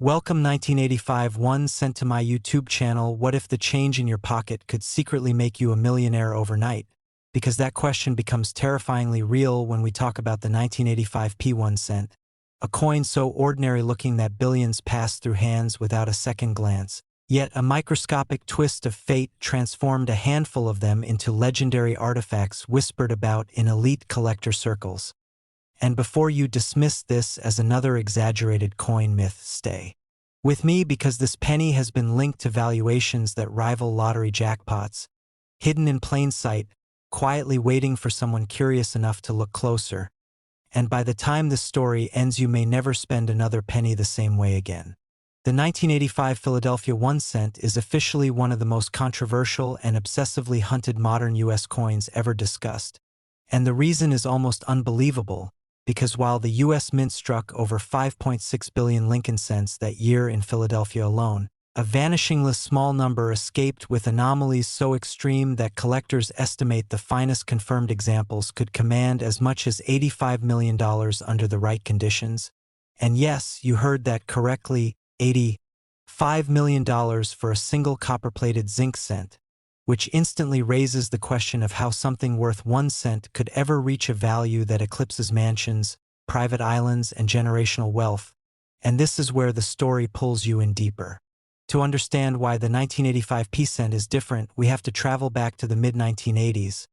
Welcome 1985 one sent to my YouTube channel. What if the change in your pocket could secretly make you a millionaire overnight? Because that question becomes terrifyingly real when we talk about the 1985 P1 cent, a coin so ordinary looking that billions pass through hands without a second glance. Yet a microscopic twist of fate transformed a handful of them into legendary artifacts whispered about in elite collector circles. And before you dismiss this as another exaggerated coin myth, stay with me, because this penny has been linked to valuations that rival lottery jackpots, hidden in plain sight, quietly waiting for someone curious enough to look closer. And by the time this story ends, you may never spend another penny the same way again. The 1985 Philadelphia 1 cent is officially one of the most controversial and obsessively hunted modern U.S. coins ever discussed. And the reason is almost unbelievable, because while the U.S. Mint struck over 5.6 billion Lincoln cents that year in Philadelphia alone, a vanishingly small number escaped, with anomalies so extreme that collectors estimate the finest confirmed examples could command as much as $85 million under the right conditions. And yes, you heard that correctly, $85 million for a single copper-plated zinc cent, which instantly raises the question of how something worth 1 cent could ever reach a value that eclipses mansions, private islands, and generational wealth. And this is where the story pulls you in deeper. To understand why the 1985 P-cent is different, we have to travel back to the mid-1980s,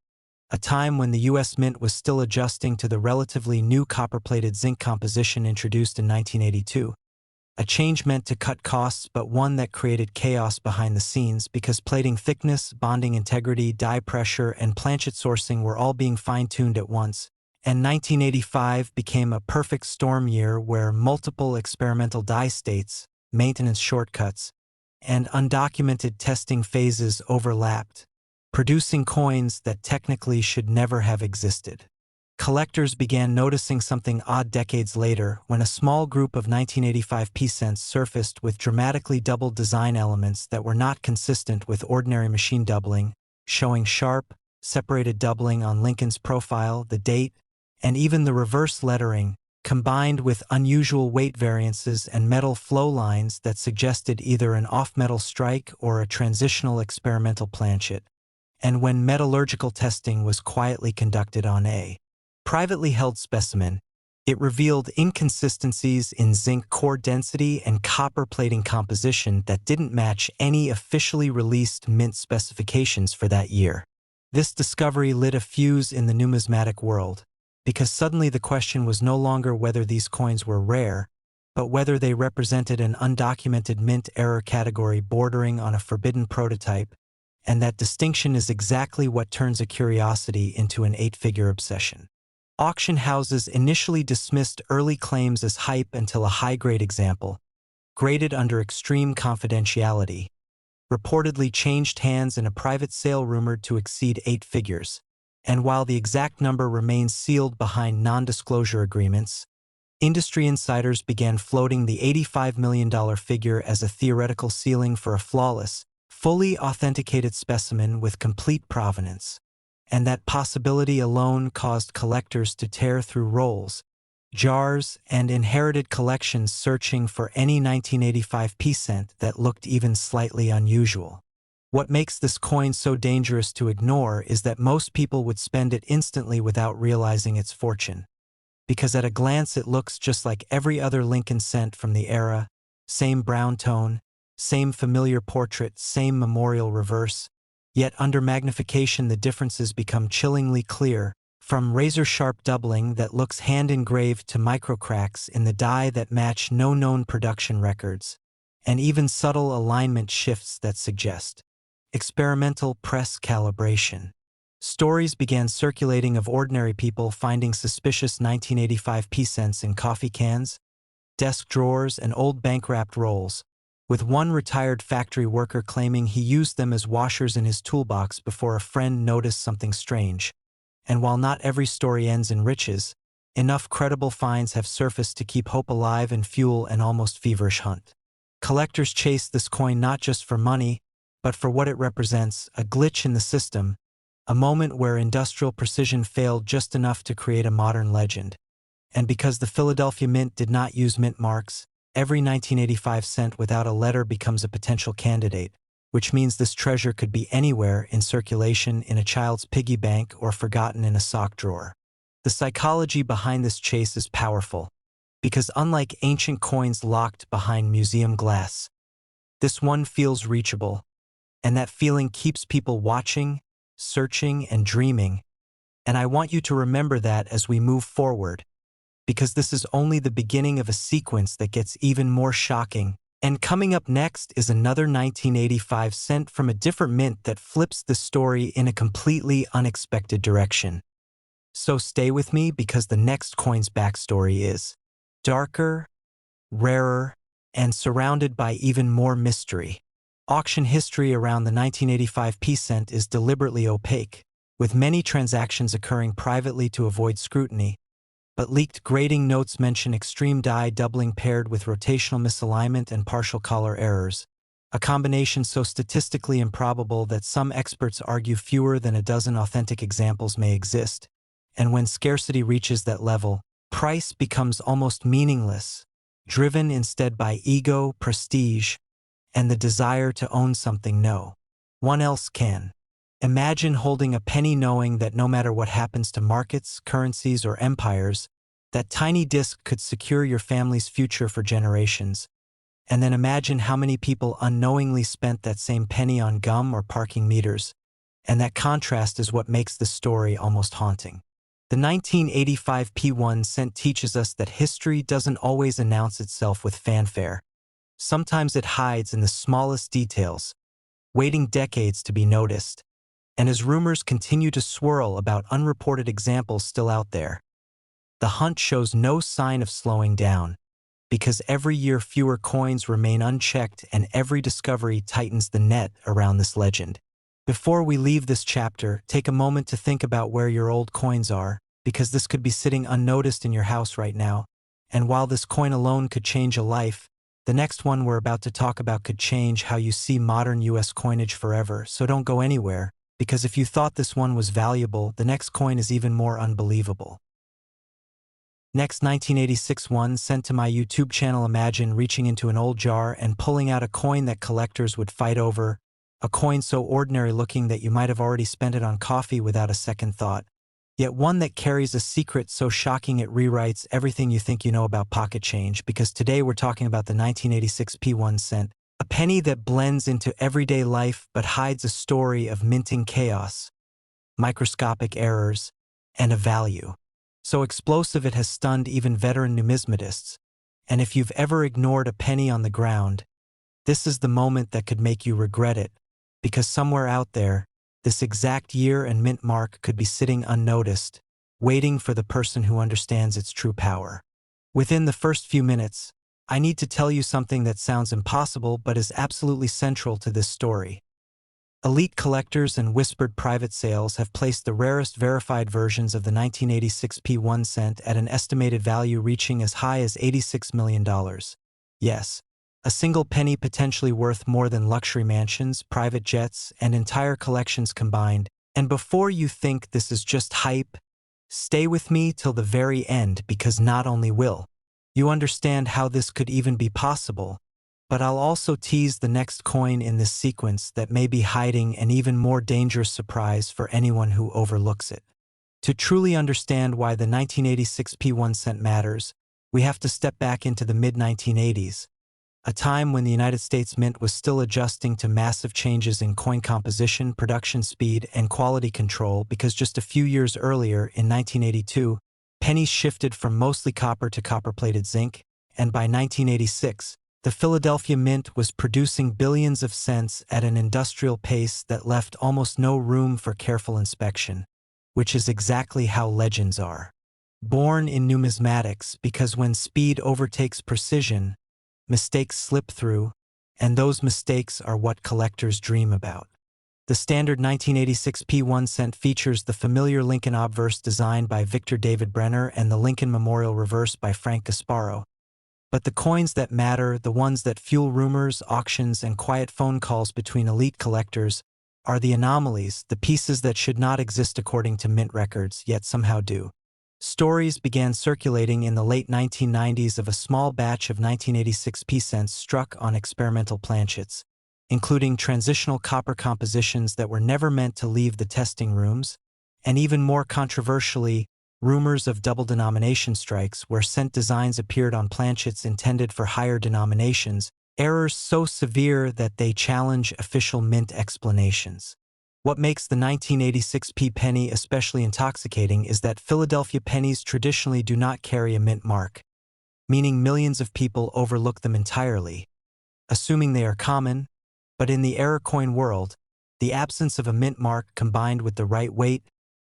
a time when the U.S. Mint was still adjusting to the relatively new copper-plated zinc composition introduced in 1982. A change meant to cut costs, but one that created chaos behind the scenes, because plating thickness, bonding integrity, die pressure, and planchet sourcing were all being fine-tuned at once. And 1985 became a perfect storm year where multiple experimental die states, maintenance shortcuts, and undocumented testing phases overlapped, producing coins that technically should never have existed. Collectors began noticing something odd decades later, when a small group of 1985 P-cents surfaced with dramatically doubled design elements that were not consistent with ordinary machine doubling, showing sharp, separated doubling on Lincoln's profile, the date, and even the reverse lettering, combined with unusual weight variances and metal flow lines that suggested either an off-metal strike or a transitional experimental planchet. And when metallurgical testing was quietly conducted on a privately held specimen, it revealed inconsistencies in zinc core density and copper plating composition that didn't match any officially released mint specifications for that year. This discovery lit a fuse in the numismatic world, because suddenly the question was no longer whether these coins were rare, but whether they represented an undocumented mint error category bordering on a forbidden prototype. And that distinction is exactly what turns a curiosity into an 8-figure obsession. Auction houses initially dismissed early claims as hype until a high-grade example, graded under extreme confidentiality, reportedly changed hands in a private sale rumored to exceed 8 figures. And while the exact number remains sealed behind non-disclosure agreements, industry insiders began floating the $85 million figure as a theoretical ceiling for a flawless, fully authenticated specimen with complete provenance. And that possibility alone caused collectors to tear through rolls, jars, and inherited collections searching for any 1985 P-cent that looked even slightly unusual. What makes this coin so dangerous to ignore is that most people would spend it instantly without realizing its fortune. Because at a glance it looks just like every other Lincoln cent from the era, same brown tone, same familiar portrait, same memorial reverse. Yet under magnification the differences become chillingly clear, from razor-sharp doubling that looks hand-engraved to microcracks in the die that match no known production records, and even subtle alignment shifts that suggest experimental press calibration. Stories began circulating of ordinary people finding suspicious 1985 P-cents in coffee cans, desk drawers, and old bank-wrapped rolls, with one retired factory worker claiming he used them as washers in his toolbox before a friend noticed something strange. And while not every story ends in riches, enough credible finds have surfaced to keep hope alive and fuel an almost feverish hunt. Collectors chase this coin not just for money, but for what it represents, a glitch in the system, a moment where industrial precision failed just enough to create a modern legend. And because the Philadelphia Mint did not use mint marks, Every 1985 cent without a letter becomes a potential candidate, which means this treasure could be anywhere in circulation in a child's piggy bank or forgotten in a sock drawer. The psychology behind this chase is powerful, because unlike ancient coins locked behind museum glass, this one feels reachable, and that feeling keeps people watching, searching, and dreaming. And I want you to remember that as we move forward, because this is only the beginning of a sequence that gets even more shocking. And coming up next is another 1985 cent from a different mint that flips the story in a completely unexpected direction. So stay with me, because the next coin's backstory is darker, rarer, and surrounded by even more mystery. Auction history around the 1985 p-cent is deliberately opaque, with many transactions occurring privately to avoid scrutiny, but leaked grading notes mention extreme die doubling paired with rotational misalignment and partial color errors, a combination so statistically improbable that some experts argue fewer than a dozen authentic examples may exist. And when scarcity reaches that level, price becomes almost meaningless, driven instead by ego, prestige, and the desire to own something no one else can. Imagine holding a penny knowing that no matter what happens to markets, currencies, or empires, that tiny disc could secure your family's future for generations. And then imagine how many people unknowingly spent that same penny on gum or parking meters. And that contrast is what makes the story almost haunting. The 1985 p1 cent teaches us that history doesn't always announce itself with fanfare. Sometimes it hides in the smallest details, waiting decades to be noticed. And as rumors continue to swirl about unreported examples still out there, the hunt shows no sign of slowing down, because every year fewer coins remain unchecked and every discovery tightens the net around this legend. Before we leave this chapter, take a moment to think about where your old coins are, because this could be sitting unnoticed in your house right now. And while this coin alone could change a life, the next one we're about to talk about could change how you see modern US coinage forever. So don't go anywhere, because if you thought this one was valuable, the next coin is even more unbelievable. Next, 1986 one sent to my YouTube channel. Imagine reaching into an old jar and pulling out a coin that collectors would fight over, a coin so ordinary looking that you might have already spent it on coffee without a second thought, yet one that carries a secret so shocking it rewrites everything you think you know about pocket change. Because today we're talking about the 1986 p1 cent, a penny that blends into everyday life but hides a story of minting chaos, microscopic errors, and a value so explosive it has stunned even veteran numismatists. And if you've ever ignored a penny on the ground, this is the moment that could make you regret it, because somewhere out there, this exact year and mint mark could be sitting unnoticed, waiting for the person who understands its true power. Within the first few minutes, I need to tell you something that sounds impossible but is absolutely central to this story. Elite collectors and whispered private sales have placed the rarest verified versions of the 1986 p1 cent at an estimated value reaching as high as $86 million. Yes, a single penny potentially worth more than luxury mansions, private jets, and entire collections combined. And before you think this is just hype, stay with me till the very end, because not only will you understand how this could even be possible, but I'll also tease the next coin in this sequence that may be hiding an even more dangerous surprise for anyone who overlooks it. To truly understand why the 1986 p1 cent matters, we have to step back into the mid-1980s, a time when the United States Mint was still adjusting to massive changes in coin composition, production speed, and quality control, because just a few years earlier, in 1982, pennies shifted from mostly copper to copper-plated zinc, and by 1986, the Philadelphia Mint was producing billions of cents at an industrial pace that left almost no room for careful inspection, which is exactly how legends are born in numismatics, because when speed overtakes precision, mistakes slip through, and those mistakes are what collectors dream about. The standard 1986 p1 cent features the familiar Lincoln obverse designed by Victor David Brenner and the Lincoln Memorial reverse by Frank Gasparo. But the coins that matter, the ones that fuel rumors, auctions, and quiet phone calls between elite collectors, are the anomalies, the pieces that should not exist according to mint records, yet somehow do. Stories began circulating in the late 1990s of a small batch of 1986 p cents struck on experimental planchets, including transitional copper compositions that were never meant to leave the testing rooms, and even more controversially, rumors of double denomination strikes where cent designs appeared on planchets intended for higher denominations, errors so severe that they challenge official mint explanations. What makes the 1986 p penny especially intoxicating is that Philadelphia pennies traditionally do not carry a mint mark, meaning millions of people overlook them entirely, assuming they are common. But in the error coin world, the absence of a mint mark combined with the right weight,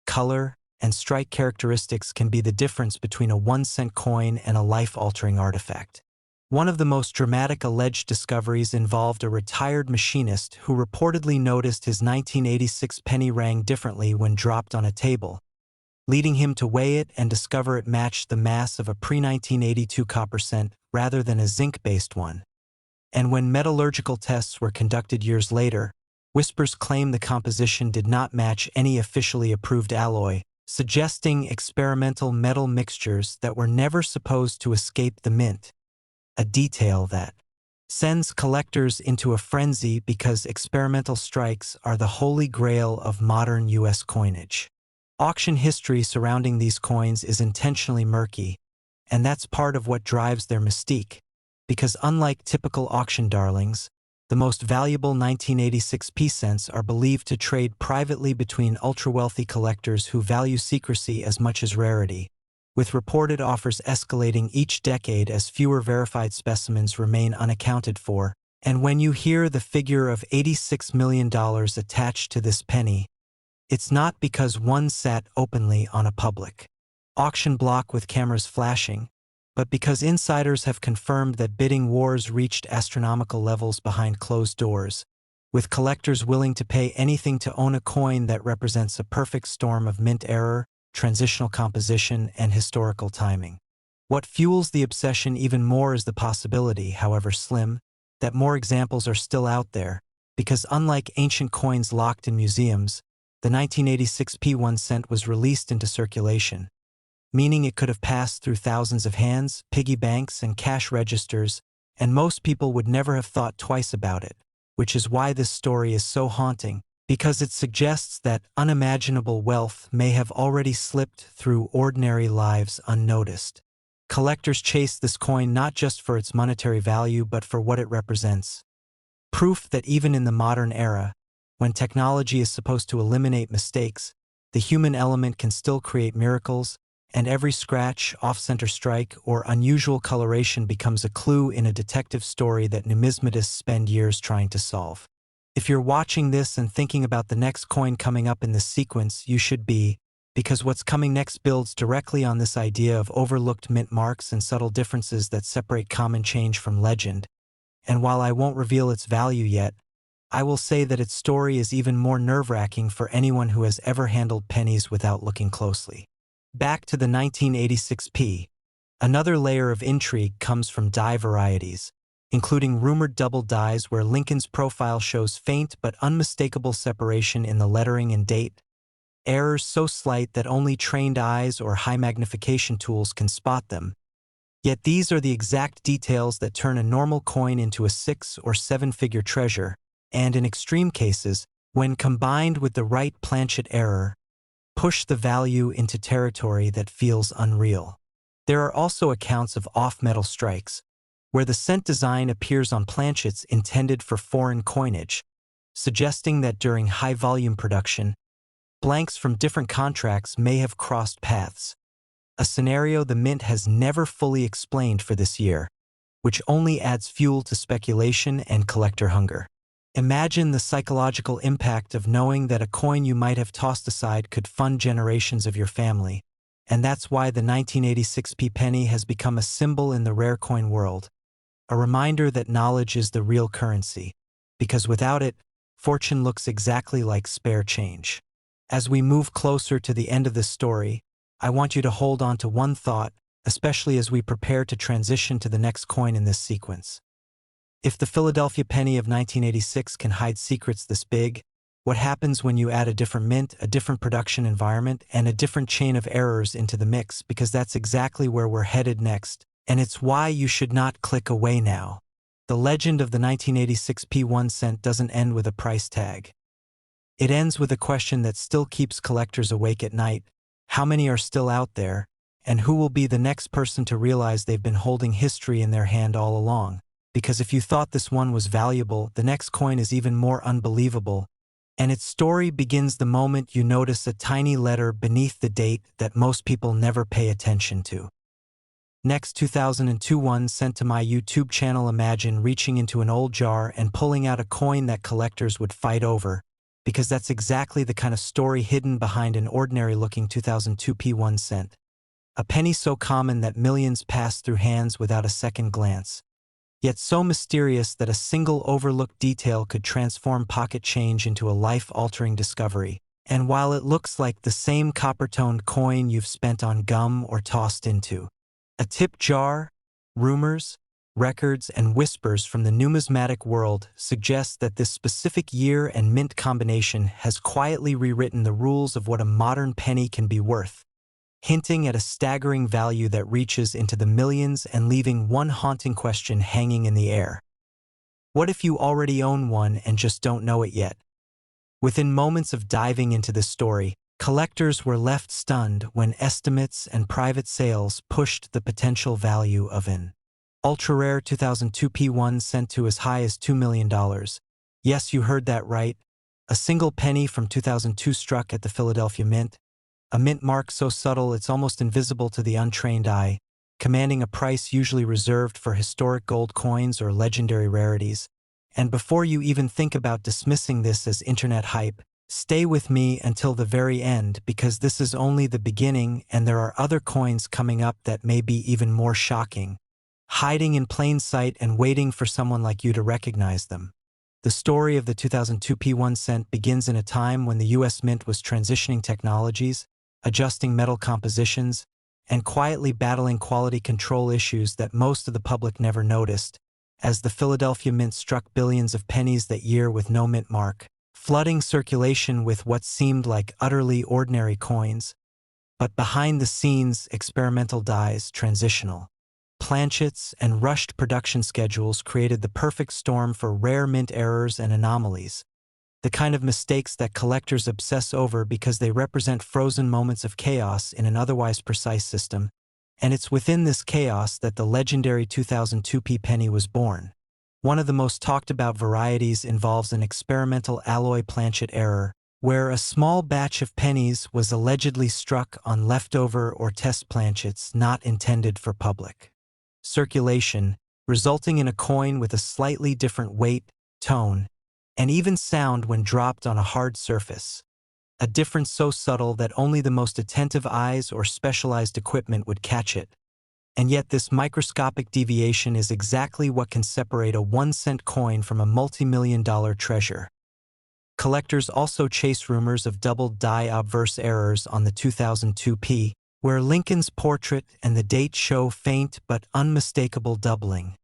color, and strike characteristics can be the difference between a 1-cent coin and a life-altering artifact. One of the most dramatic alleged discoveries involved a retired machinist who reportedly noticed his 1986 penny rang differently when dropped on a table, leading him to weigh it and discover it matched the mass of a pre-1982 copper cent rather than a zinc-based one. And when metallurgical tests were conducted years later, whispers claimed the composition did not match any officially approved alloy, suggesting experimental metal mixtures that were never supposed to escape the mint. A detail that sends collectors into a frenzy because experimental strikes are the holy grail of modern U.S. coinage. Auction history surrounding these coins is intentionally murky, and that's part of what drives their mystique, because unlike typical auction darlings, the most valuable 1986 p cents are believed to trade privately between ultra-wealthy collectors who value secrecy as much as rarity, with reported offers escalating each decade as fewer verified specimens remain unaccounted for. And when you hear the figure of $86 million attached to this penny, it's not because one sat openly on a public auction block with cameras flashing, but because insiders have confirmed that bidding wars reached astronomical levels behind closed doors, with collectors willing to pay anything to own a coin that represents a perfect storm of mint error, transitional composition, and historical timing. What fuels the obsession even more is the possibility, however slim, that more examples are still out there, because unlike ancient coins locked in museums, the 1986 p 1 cent was released into circulation, meaning it could have passed through thousands of hands, piggy banks, and cash registers, and most people would never have thought twice about it, which is why this story is so haunting, because it suggests that unimaginable wealth may have already slipped through ordinary lives unnoticed. Collectors chase this coin not just for its monetary value but for what it represents. Proof that even in the modern era, when technology is supposed to eliminate mistakes, the human element can still create miracles, and every scratch, off-center strike, or unusual coloration becomes a clue in a detective story that numismatists spend years trying to solve. If you're watching this and thinking about the next coin coming up in this sequence, you should be, because what's coming next builds directly on this idea of overlooked mint marks and subtle differences that separate common change from legend. And while I won't reveal its value yet, I will say that its story is even more nerve-wracking for anyone who has ever handled pennies without looking closely. Back to the 1986 p. Another layer of intrigue comes from die varieties, including rumored double dies where Lincoln's profile shows faint but unmistakable separation in the lettering and date, errors so slight that only trained eyes or high magnification tools can spot them. Yet these are the exact details that turn a normal coin into a 6- or 7-figure treasure, and in extreme cases, when combined with the right planchet error, push the value into territory that feels unreal. There are also accounts of off-metal strikes, where the cent design appears on planchets intended for foreign coinage, suggesting that during high-volume production, blanks from different contracts may have crossed paths, a scenario the mint has never fully explained for this year, which only adds fuel to speculation and collector hunger. Imagine the psychological impact of knowing that a coin you might have tossed aside could fund generations of your family, and that's why the 1986 p penny has become a symbol in the rare coin world, a reminder that knowledge is the real currency, because without it, fortune looks exactly like spare change. As we move closer to the end of this story, I want you to hold on to one thought, especially as we prepare to transition to the next coin in this sequence. If the Philadelphia penny of 1986 can hide secrets this big, What happens when you add a different mint, a different production environment, and a different chain of errors into the mix, because that's exactly where we're headed next, and it's why you should not click away now. The legend of the 1986 P1 cent doesn't end with a price tag. It ends with a question that still keeps collectors awake at night: how many are still out there, and who will be the next person to realize they've been holding history in their hand all along? Because if you thought this one was valuable, the next coin is even more unbelievable. And its story begins the moment you notice a tiny letter beneath the date that most people never pay attention to. Next, 2002 one sent to my YouTube channel. Imagine reaching into an old jar and pulling out a coin that collectors would fight over, because that's exactly the kind of story hidden behind an ordinary-looking 2002 P1 cent. A penny so common that millions pass through hands without a second glance, yet so mysterious that a single overlooked detail could transform pocket change into a life-altering discovery. And while it looks like the same copper-toned coin you've spent on gum or tossed into a tip jar, rumors, records, and whispers from the numismatic world suggest that this specific year and mint combination has quietly rewritten the rules of what a modern penny can be worth, hinting at a staggering value that reaches into the millions and leaving one haunting question hanging in the air. What if you already own one and just don't know it yet? Within moments of diving into this story, collectors were left stunned when estimates and private sales pushed the potential value of an ultra-rare 2002 P1 cent to as high as $2 million. Yes, you heard that right. A single penny from 2002 struck at the Philadelphia Mint, a mint mark so subtle it's almost invisible to the untrained eye, commanding a price usually reserved for historic gold coins or legendary rarities. And before you even think about dismissing this as internet hype, stay with me until the very end, because this is only the beginning and there are other coins coming up that may be even more shocking, hiding in plain sight and waiting for someone like you to recognize them. The story of the 2002 P1 cent begins in a time when the US Mint was transitioning technologies, adjusting metal compositions, and quietly battling quality control issues that most of the public never noticed, as the Philadelphia Mint struck billions of pennies that year with no mint mark, flooding circulation with what seemed like utterly ordinary coins. But behind the scenes, experimental dies, transitional planchets, and rushed production schedules created the perfect storm for rare mint errors and anomalies, the kind of mistakes that collectors obsess over because they represent frozen moments of chaos in an otherwise precise system. And it's within this chaos that the legendary 2002 P penny was born. One of the most talked about varieties involves an experimental alloy planchet error, where a small batch of pennies was allegedly struck on leftover or test planchets not intended for public circulation, resulting in a coin with a slightly different weight, tone, and even sound when dropped on a hard surface. A difference so subtle that only the most attentive eyes or specialized equipment would catch it. And yet this microscopic deviation is exactly what can separate a 1-cent coin from a multi-million-dollar treasure. Collectors also chase rumors of double die obverse errors on the 2002 P, where Lincoln's portrait and the date show faint but unmistakable doubling,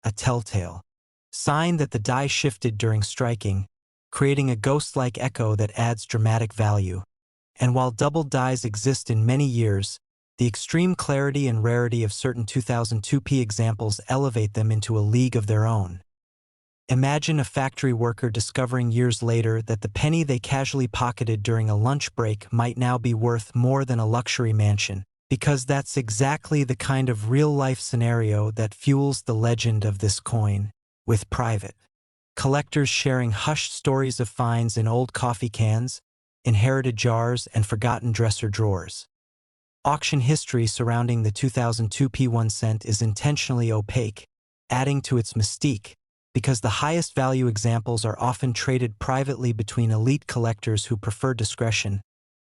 a telltale sign that the die shifted during striking, creating a ghost-like echo that adds dramatic value. And while double dies exist in many years, the extreme clarity and rarity of certain 2002 P examples elevate them into a league of their own. Imagine a factory worker discovering years later that the penny they casually pocketed during a lunch break might now be worth more than a luxury mansion, because that's exactly the kind of real-life scenario that fuels the legend of this coin, with private collectors sharing hushed stories of finds in old coffee cans, inherited jars, and forgotten dresser drawers. Auction history surrounding the 2002 P1 cent is intentionally opaque, adding to its mystique, because the highest value examples are often traded privately between elite collectors who prefer discretion,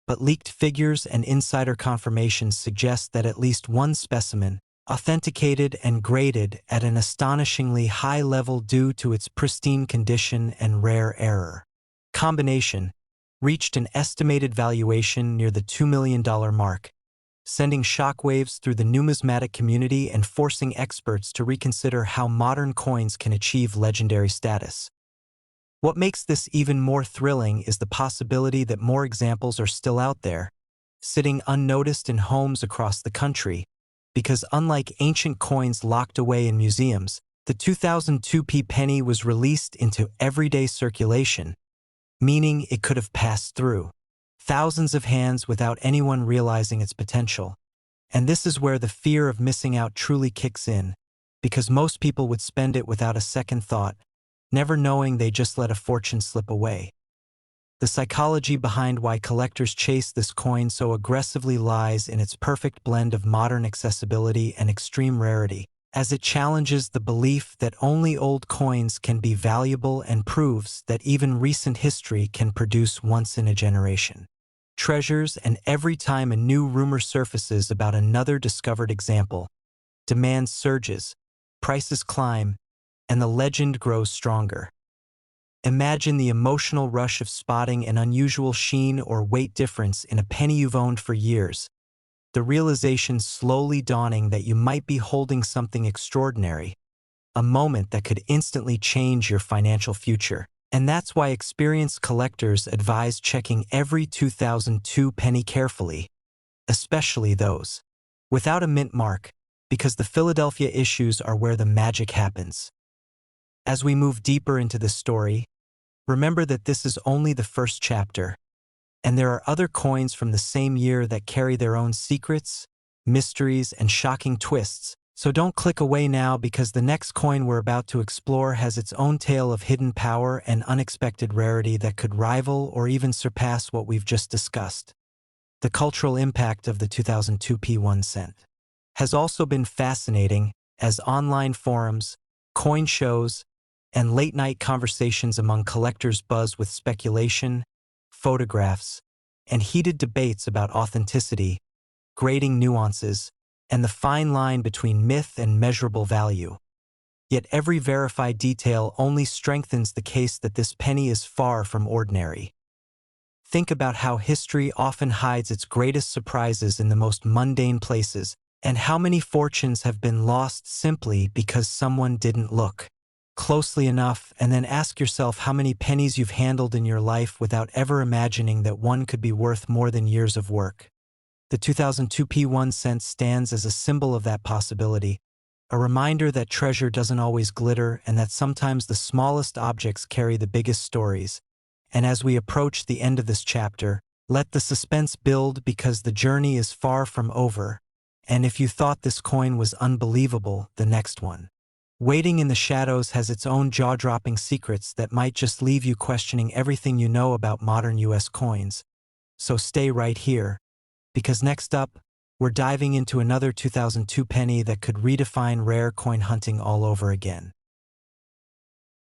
but leaked figures and insider confirmations suggest that at least one specimen, authenticated and graded at an astonishingly high level due to its pristine condition and rare error combination, reached an estimated valuation near the $2 million mark, sending shockwaves through the numismatic community and forcing experts to reconsider how modern coins can achieve legendary status. What makes this even more thrilling is the possibility that more examples are still out there, sitting unnoticed in homes across the country, because unlike ancient coins locked away in museums, the 2002p penny was released into everyday circulation, meaning it could have passed through thousands of hands without anyone realizing its potential. And this is where the fear of missing out truly kicks in, because most people would spend it without a second thought, never knowing they just let a fortune slip away. The psychology behind why collectors chase this coin so aggressively lies in its perfect blend of modern accessibility and extreme rarity, as it challenges the belief that only old coins can be valuable and proves that even recent history can produce once-in-a-generation treasures. And every time a new rumor surfaces about another discovered example, demand surges, prices climb, and the legend grows stronger. Imagine the emotional rush of spotting an unusual sheen or weight difference in a penny you've owned for years, the realization slowly dawning that you might be holding something extraordinary, a moment that could instantly change your financial future. And that's why experienced collectors advise checking every 2002 penny carefully, especially those without a mint mark, because the Philadelphia issues are where the magic happens. As we move deeper into this story, remember that this is only the first chapter, and there are other coins from the same year that carry their own secrets, mysteries, and shocking twists. So don't click away now, because the next coin we're about to explore has its own tale of hidden power and unexpected rarity that could rival or even surpass what we've just discussed. The cultural impact of the 2002p 1 cent has also been fascinating, as online forums, coin shows, and late-night conversations among collectors buzz with speculation, photographs, and heated debates about authenticity, grading nuances, and the fine line between myth and measurable value. Yet every verified detail only strengthens the case that this penny is far from ordinary. Think about how history often hides its greatest surprises in the most mundane places, and how many fortunes have been lost simply because someone didn't look closely enough. And then ask yourself how many pennies you've handled in your life without ever imagining that one could be worth more than years of work. The 2002p 1 cent stands as a symbol of that possibility, a reminder that treasure doesn't always glitter and that sometimes the smallest objects carry the biggest stories. And as we approach the end of this chapter, let the suspense build, because the journey is far from over. And if you thought this coin was unbelievable, the next one waiting in the shadows has its own jaw-dropping secrets that might just leave you questioning everything you know about modern US coins. So stay right here, because next up, we're diving into another 2002 penny that could redefine rare coin hunting all over again.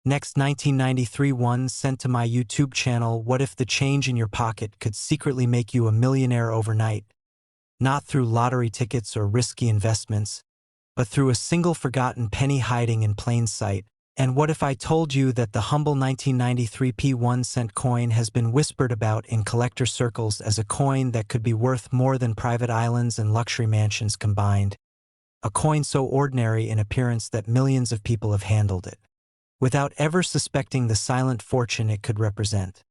Next, 1993 1 sent to my YouTube channel. What if the change in your pocket could secretly make you a millionaire overnight? Not through lottery tickets or risky investments, but through a single forgotten penny hiding in plain sight. And what if I told you that the humble 1993p 1 cent coin has been whispered about in collector circles as a coin that could be worth more than private islands and luxury mansions combined? A coin so ordinary in appearance that millions of people have handled it, without ever suspecting the silent fortune it could represent.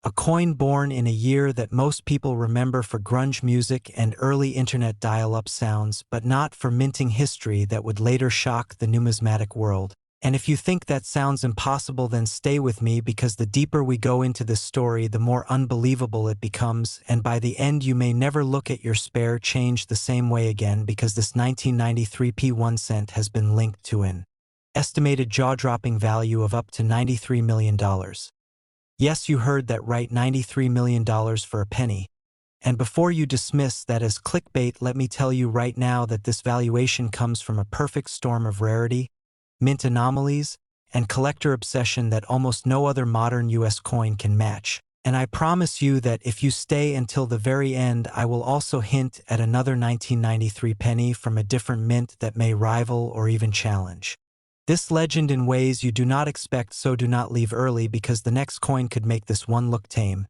A coin born in a year that most people remember for grunge music and early internet dial-up sounds, but not for minting history that would later shock the numismatic world. And if you think that sounds impossible, then stay with me, because the deeper we go into this story, the more unbelievable it becomes, and by the end you may never look at your spare change the same way again, because this 1993p 1 cent has been linked to an estimated jaw-dropping value of up to $93 million. Yes, you heard that right, $93 million for a penny. And before you dismiss that as clickbait, let me tell you right now that this valuation comes from a perfect storm of rarity, mint anomalies, and collector obsession that almost no other modern US coin can match. And I promise you that if you stay until the very end, I will also hint at another 1993 penny from a different mint that may rival or even challenge this legend in ways you do not expect. So do not leave early, because the next coin could make this one look tame.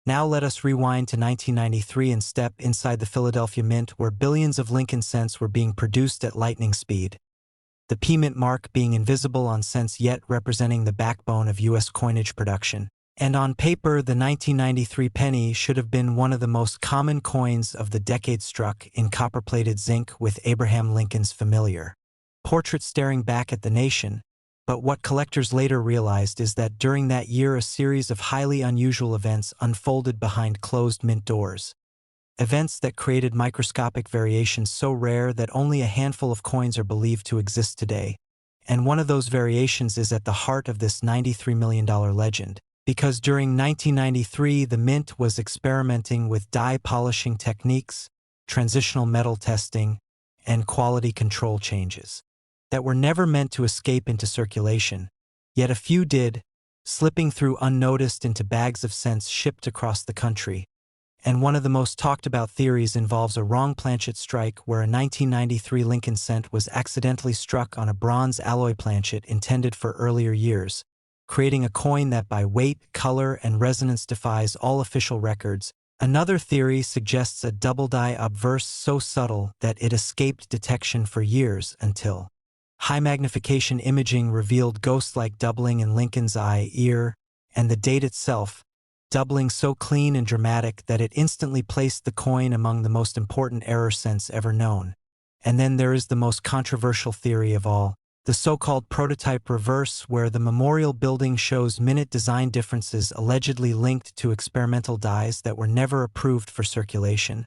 Now let us rewind to 1993 and step inside the Philadelphia Mint, where billions of Lincoln cents were being produced at lightning speed. the P mint mark being invisible on cents yet representing the backbone of U.S. coinage production. And on paper, the 1993 penny should have been one of the most common coins of the decade, struck in copper-plated zinc with Abraham Lincoln's familiar portrait staring back at the nation. But what collectors later realized is that during that year a series of highly unusual events unfolded behind closed mint doors. Events that created microscopic variations so rare that only a handful of coins are believed to exist today. And one of those variations is at the heart of this $93 million legend. Because during 1993 the mint was experimenting with die polishing techniques, transitional metal testing, and quality control changes that were never meant to escape into circulation. Yet a few did, slipping through unnoticed into bags of cents shipped across the country. And one of the most talked about theories involves a wrong planchet strike where a 1993 Lincoln cent was accidentally struck on a bronze alloy planchet intended for earlier years, creating a coin that by weight, color, and resonance defies all official records. Another theory suggests a double die obverse so subtle that it escaped detection for years until high-magnification imaging revealed ghost-like doubling in Lincoln's eye, ear, and the date itself, doubling so clean and dramatic that it instantly placed the coin among the most important error cents ever known. And then there is the most controversial theory of all, the so-called prototype reverse, where the memorial building shows minute design differences allegedly linked to experimental dies that were never approved for circulation.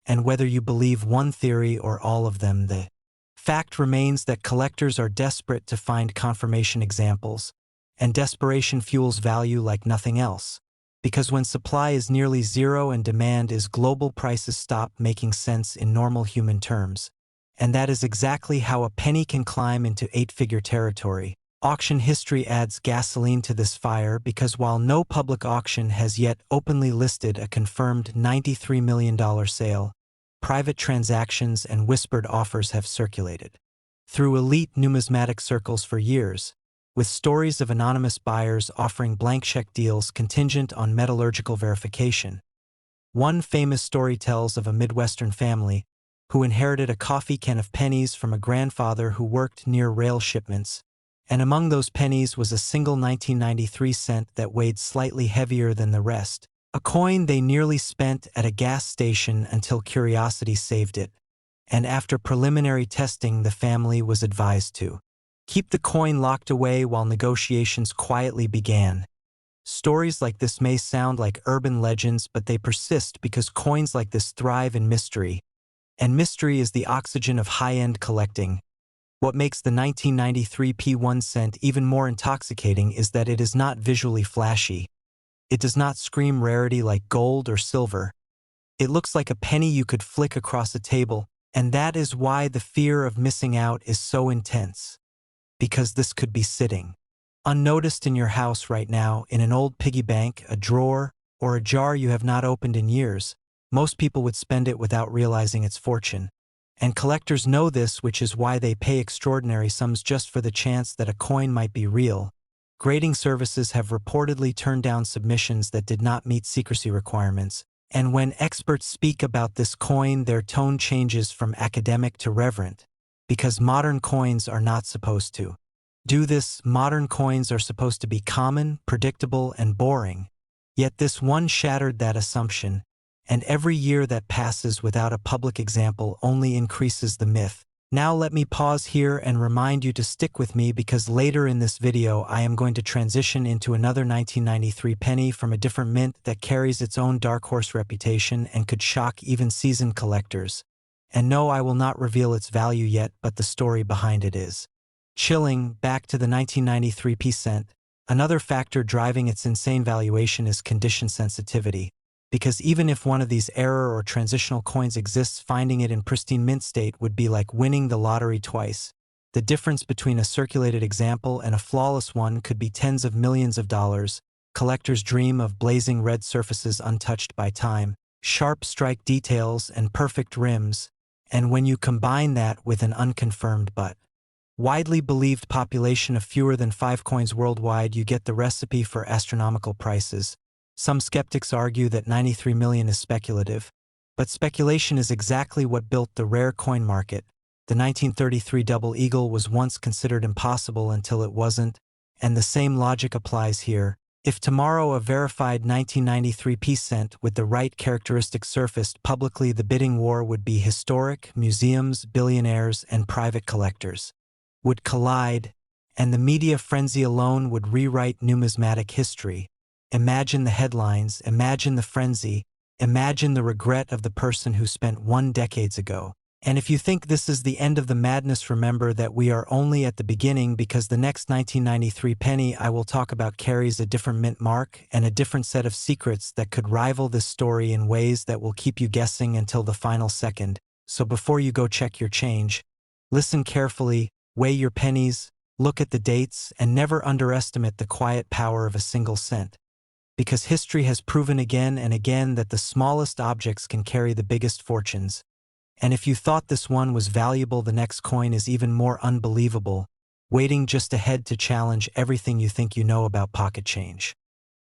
And whether you believe one theory or all of them, the fact remains that collectors are desperate to find confirmation examples, and desperation fuels value like nothing else. Because when supply is nearly zero and demand is global, prices stop making sense in normal human terms. And that is exactly how a penny can climb into eight-figure territory. Auction history adds gasoline to this fire because while no public auction has yet openly listed a confirmed $93 million sale, private transactions and whispered offers have circulated through elite numismatic circles for years, with stories of anonymous buyers offering blank check deals contingent on metallurgical verification. One famous story tells of a Midwestern family who inherited a coffee can of pennies from a grandfather who worked near rail shipments, and among those pennies was a single 1993 cent that weighed slightly heavier than the rest, a coin they nearly spent at a gas station until curiosity saved it, and after preliminary testing the family was advised to keep the coin locked away while negotiations quietly began. Stories like this may sound like urban legends, but they persist because coins like this thrive in mystery, and mystery is the oxygen of high-end collecting. What makes the 1993 P1 cent even more intoxicating is that it is not visually flashy. It does not scream rarity like gold or silver. It looks like a penny you could flick across a table, and that is why the fear of missing out is so intense. Because this could be sitting unnoticed in your house right now, in an old piggy bank, a drawer, or a jar you have not opened in years. Most people would spend it without realizing its fortune. And collectors know this, which is why they pay extraordinary sums just for the chance that a coin might be real. Grading services have reportedly turned down submissions that did not meet secrecy requirements, and when experts speak about this coin, their tone changes from academic to reverent, because modern coins are not supposed to do this. Modern coins are supposed to be common, predictable, and boring. Yet this one shattered that assumption, and every year that passes without a public example only increases the myth. Now let me pause here and remind you to stick with me, because later in this video I am going to transition into another 1993 penny from a different mint that carries its own dark horse reputation and could shock even seasoned collectors. And no, I will not reveal its value yet, but the story behind it is chilling. Back to the 1993 P cent, another factor driving its insane valuation is condition sensitivity. Because even if one of these error or transitional coins exists, finding it in pristine mint state would be like winning the lottery twice. The difference between a circulated example and a flawless one could be tens of millions of dollars. Collectors dream of blazing red surfaces untouched by time, sharp strike details, and perfect rims. And when you combine that with an unconfirmed but widely believed population of fewer than 5 coins worldwide, you get the recipe for astronomical prices. Some skeptics argue that 93 million is speculative, but speculation is exactly what built the rare coin market. The 1933 double eagle was once considered impossible until it wasn't, and the same logic applies here. If tomorrow a verified 1993 peace cent with the right characteristics surfaced publicly, the bidding war would be historic. Museums, billionaires, and private collectors would collide, and the media frenzy alone would rewrite numismatic history. Imagine the headlines, imagine the frenzy, imagine the regret of the person who spent 1 decade ago. And if you think this is the end of the madness, remember that we are only at the beginning, because the next 1993 penny I will talk about carries a different mint mark and a different set of secrets that could rival this story in ways that will keep you guessing until the final second. So before you go check your change, listen carefully, weigh your pennies, look at the dates, and never underestimate the quiet power of a single cent. Because history has proven again and again that the smallest objects can carry the biggest fortunes. And if you thought this one was valuable, the next coin is even more unbelievable, waiting just ahead to challenge everything you think you know about pocket change.